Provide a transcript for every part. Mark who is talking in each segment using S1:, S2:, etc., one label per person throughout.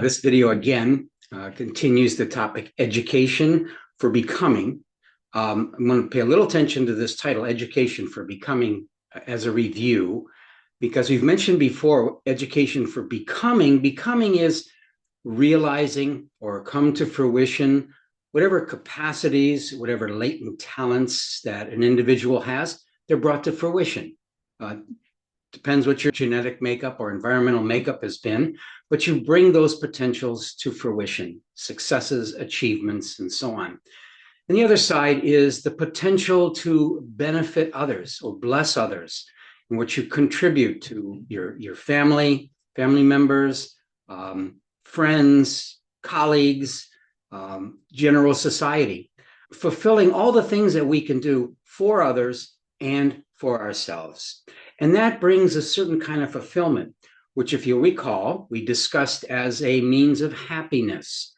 S1: This video again continues the topic education for becoming. I'm going to pay a little attention to this title, Education for Becoming, as a review, because we've mentioned before education for becoming. Becoming is realizing or come to fruition whatever capacities, whatever latent talents that an individual has, they're brought to fruition. Depends what your genetic makeup or environmental makeup has been, but you bring those potentials to fruition, successes, achievements, and so on. And the other side is the potential to benefit others or bless others, in which you contribute to your family members, friends, colleagues, general society, fulfilling all the things that we can do for others and for ourselves. And that brings a certain kind of fulfillment, which, if you'll recall, we discussed as a means of happiness.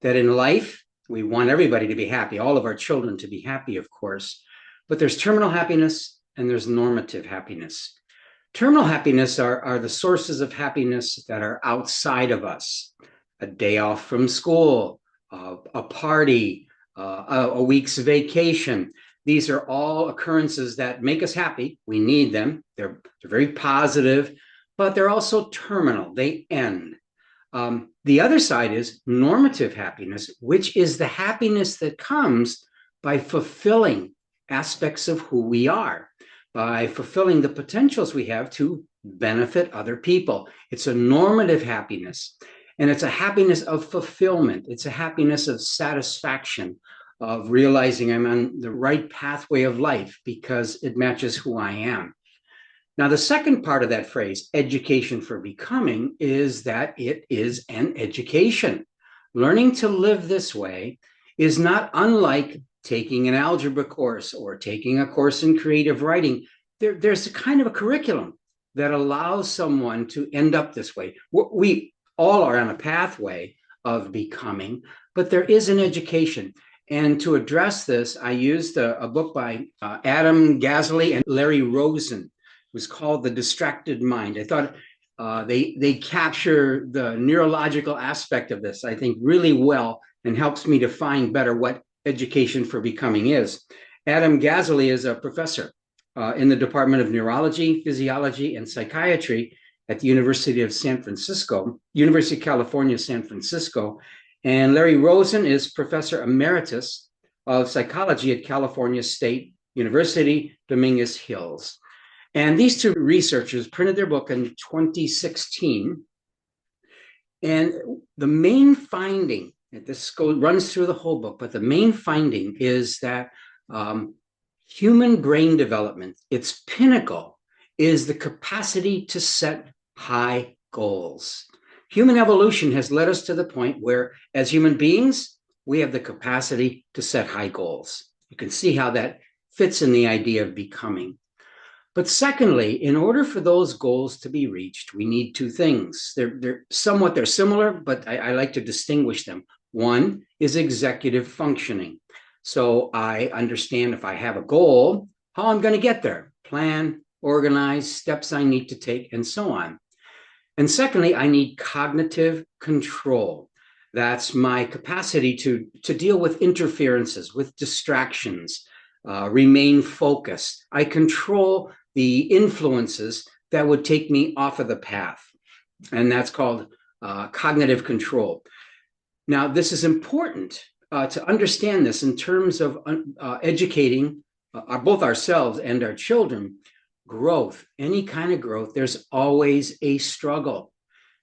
S1: That in life, we want everybody to be happy, all of our children to be happy, of course, but there's terminal happiness and there's normative happiness. Terminal happiness are the sources of happiness that are outside of us. A day off from school, a party, a week's vacation. These are all occurrences that make us happy. We need them. They're very positive, but they're also terminal. They end. The other side is normative happiness, which is the happiness that comes by fulfilling aspects of who we are, by fulfilling the potentials we have to benefit other people. It's a normative happiness, and it's a happiness of fulfillment. It's a happiness of satisfaction, of realizing I'm on the right pathway of life because it matches who I am. Now, the second part of that phrase, education for becoming, is that it is an education. Learning to live this way is not unlike taking an algebra course or taking a course in creative writing. There's a kind of a curriculum that allows someone to end up this way. We all are on a pathway of becoming, but there is an education. And to address this, I used a book by Adam Gazzaley and Larry Rosen. It was called The Distracted Mind. I thought they capture the neurological aspect of this, I think, really well, and helps me define better what education for becoming is. Adam Gazzaley is a professor in the Department of Neurology, Physiology, and Psychiatry at the University of San Francisco, University of California, San Francisco. And Larry Rosen is Professor Emeritus of Psychology at California State University, Dominguez Hills. And these two researchers printed their book in 2016. And the main finding, runs through the whole book, but the main finding is that human brain development, its pinnacle, is the capacity to set high goals. Human evolution has led us to the point where, as human beings, we have the capacity to set high goals. You can see how that fits in the idea of becoming. But secondly, in order for those goals to be reached, we need two things. They're similar, but I like to distinguish them. One is executive functioning. So I understand if I have a goal, how I'm going to get there, plan, organize, steps I need to take, and so on. And secondly, I need cognitive control. That's my capacity to deal with interferences, with distractions, remain focused. I control the influences that would take me off of the path. And that's called cognitive control. Now, this is important to understand this in terms of educating both ourselves and our children. Growth, any kind of growth, there's always a struggle.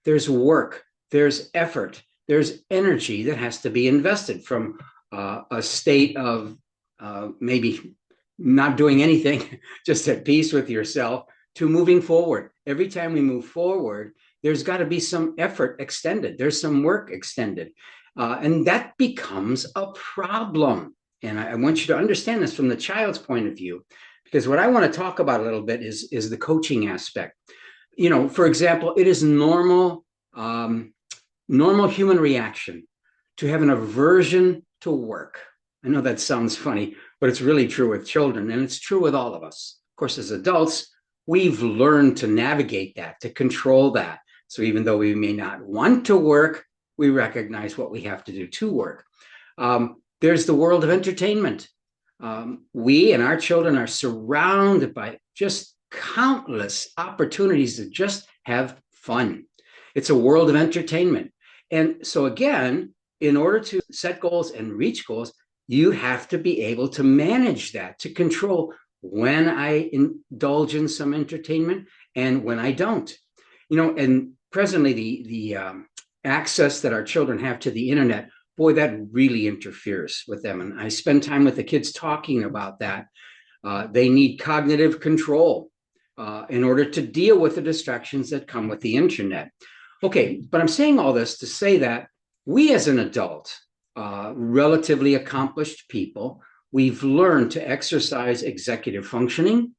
S1: There's work, there's effort, there's energy that has to be invested from a state of maybe not doing anything, just at peace with yourself, to moving forward. Every time we move forward, there's got to be some effort extended. There's some work extended. And that becomes a problem. And I want you to understand this from the child's point of view. Because what I want to talk about a little bit is the coaching aspect. You know, for example, it is normal human reaction to have an aversion to work. I know that sounds funny, but it's really true with children, and it's true with all of us. Of course, as adults, we've learned to navigate that, to control that. So even though we may not want to work, we recognize what we have to do to work. There's the world of entertainment. We and our children are surrounded by just countless opportunities to just have fun. It's a world of entertainment. And so again, in order to set goals and reach goals, you have to be able to manage that, to control when I indulge in some entertainment and when I don't. And presently the access that our children have to the internet, boy, that really interferes with them. And I spend time with the kids talking about that. They need cognitive control in order to deal with the distractions that come with the internet. Okay, but I'm saying all this to say that we as an adult, relatively accomplished people, we've learned to exercise executive functioning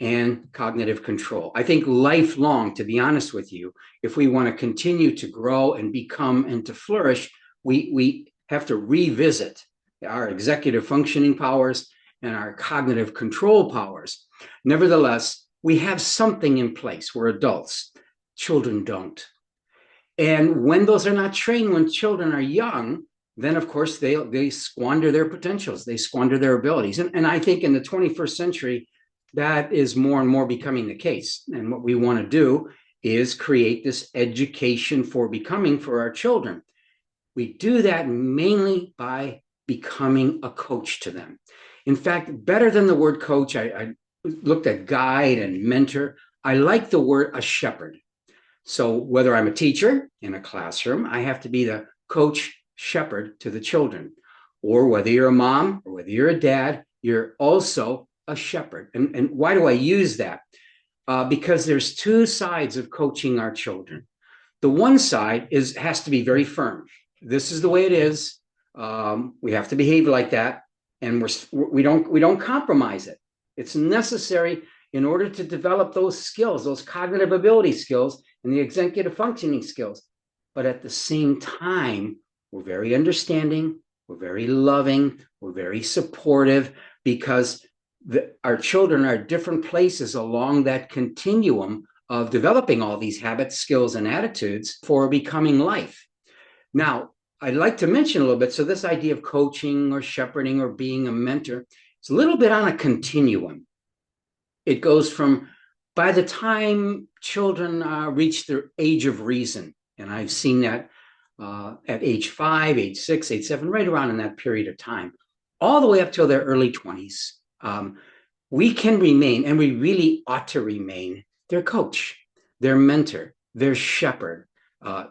S1: and cognitive control. I think lifelong, to be honest with you, if we want to continue to grow and become and to flourish, we have to revisit our executive functioning powers and our cognitive control powers. Nevertheless, we have something in place. We're adults. Children don't. And when those are not trained, when children are young, then of course they squander their potentials. They squander their abilities. And I think in the 21st century, that is more and more becoming the case. And what we want to do is create this education for becoming for our children. We do that mainly by becoming a coach to them. In fact, better than the word coach, I looked at guide and mentor. I like the word a shepherd. So whether I'm a teacher in a classroom, I have to be the coach shepherd to the children. Or whether you're a mom or whether you're a dad, you're also a shepherd. And why do I use that? Because there's two sides of coaching our children. The one side has to be very firm. This is the way it is. We have to behave like that, and we don't compromise it. It's necessary in order to develop those skills, those cognitive ability skills, and the executive functioning skills. But at the same time, we're very understanding, we're very loving, we're very supportive, because our children are at different places along that continuum of developing all these habits, skills, and attitudes for becoming life. Now, I'd like to mention a little bit, so this idea of coaching or shepherding or being a mentor, it's a little bit on a continuum. It goes from, by the time children reach their age of reason, and I've seen that at age 5, age 6, age 7, right around in that period of time, all the way up till their early 20s, we can remain, and we really ought to remain, their coach, their mentor, their shepherd.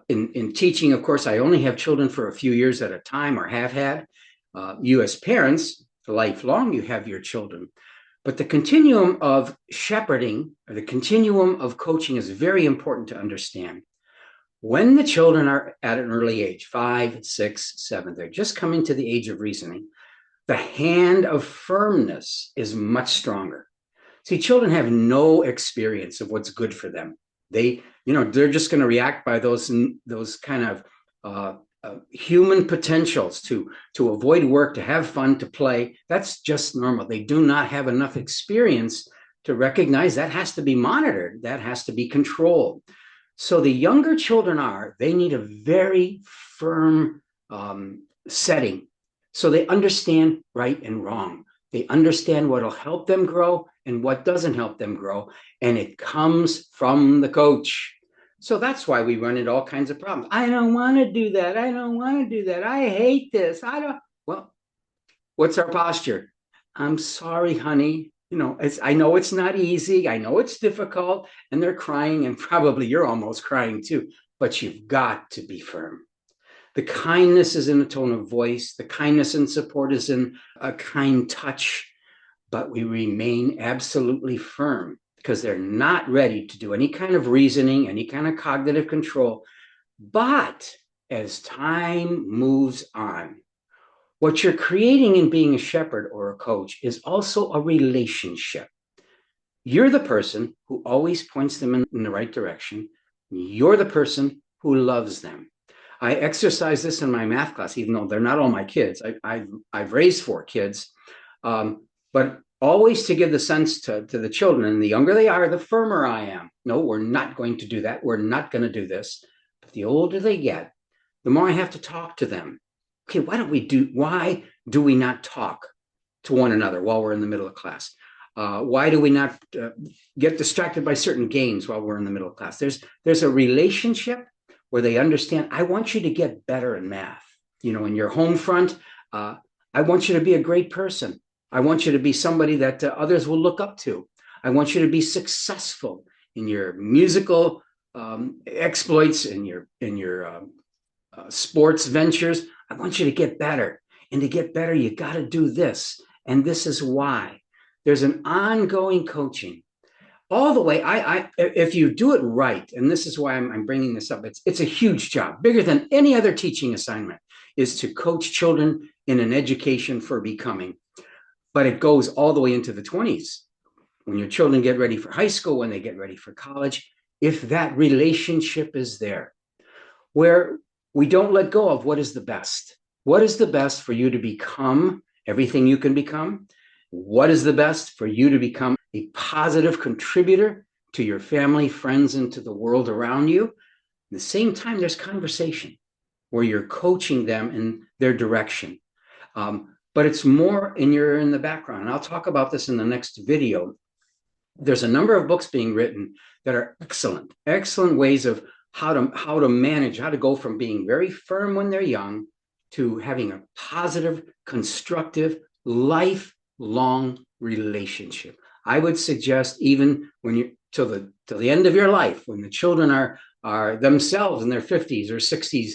S1: In teaching, of course, I only have children for a few years at a time, or have had. You as parents, lifelong, you have your children. But the continuum of shepherding, or the continuum of coaching, is very important to understand. When the children are at an early age, 5, 6, 7, they're just coming to the age of reasoning, the hand of firmness is much stronger. See, children have no experience of what's good for them. They're just going to react by those kind of human potentials to avoid work, to have fun, to play. That's just normal. They do not have enough experience to recognize that has to be monitored, that has to be controlled. So the younger children they need a very firm setting. So they understand right and wrong. They understand what will help them grow and what doesn't help them grow. And it comes from the coach. So that's why we run into all kinds of problems. I don't want to do that. I don't want to do that. I hate this. Well, what's our posture? I'm sorry, honey. I know it's not easy. I know it's difficult. And they're crying, and probably you're almost crying too. But you've got to be firm. The kindness is in the tone of voice. The kindness and support is in a kind touch. But we remain absolutely firm, because they're not ready to do any kind of reasoning, any kind of cognitive control. But as time moves on, what you're creating in being a shepherd or a coach is also a relationship. You're the person who always points them in the right direction. You're the person who loves them. I exercise this in my math class, even though they're not all my kids. I've raised 4 kids, but always to give the sense to the children, and the younger they are, the firmer I am. No, we're not going to do that. We're not going to do this. But the older they get, the more I have to talk to them. Okay, why do we not talk to one another while we're in the middle of class? Why do we not get distracted by certain games while we're in the middle of class? There's a relationship where they understand, I want you to get better in math. In your home front, I want you to be a great person. I want you to be somebody that others will look up to. I want you to be successful in your musical exploits, in your sports ventures. I want you to get better. And to get better, you got to do this. And this is why. There's an ongoing coaching all the way. If you do it right, and this is why I'm bringing this up, it's a huge job, bigger than any other teaching assignment, is to coach children in an education for becoming. But it goes all the way into the 20s. When your children get ready for high school, when they get ready for college, if that relationship is there, where we don't let go of what is the best. What is the best for you to become everything you can become? What is the best for you to become a positive contributor to your family, friends, and to the world around you? At the same time, there's conversation where you're coaching them in their direction. But it's more, and you're in the background. And I'll talk about this in the next video. There's a number of books being written that are excellent ways of how to manage, how to go from being very firm when they're young to having a positive, constructive, lifelong relationship. I would suggest even when you till the end of your life, when the children are themselves in their 50s or 60s,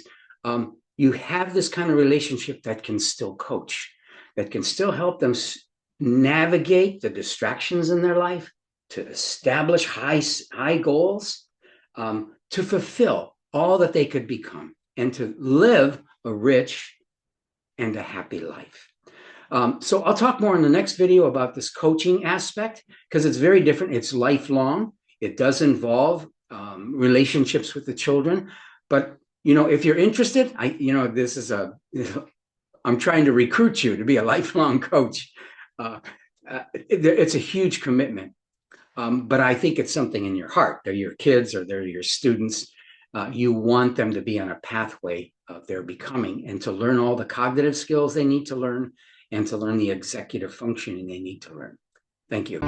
S1: you have this kind of relationship that can still coach, that can still help them navigate the distractions in their life, to establish high goals, to fulfill all that they could become, and to live a rich and a happy life. So I'll talk more in the next video about this coaching aspect, because it's very different. It's lifelong. It does involve relationships with the children. But, if you're interested, I'm trying to recruit you to be a lifelong coach. It's a huge commitment. But I think it's something in your heart. They're your kids or they're your students. You want them to be on a pathway of their becoming and to learn all the cognitive skills they need to learn and to learn the executive functioning they need to learn. Thank you.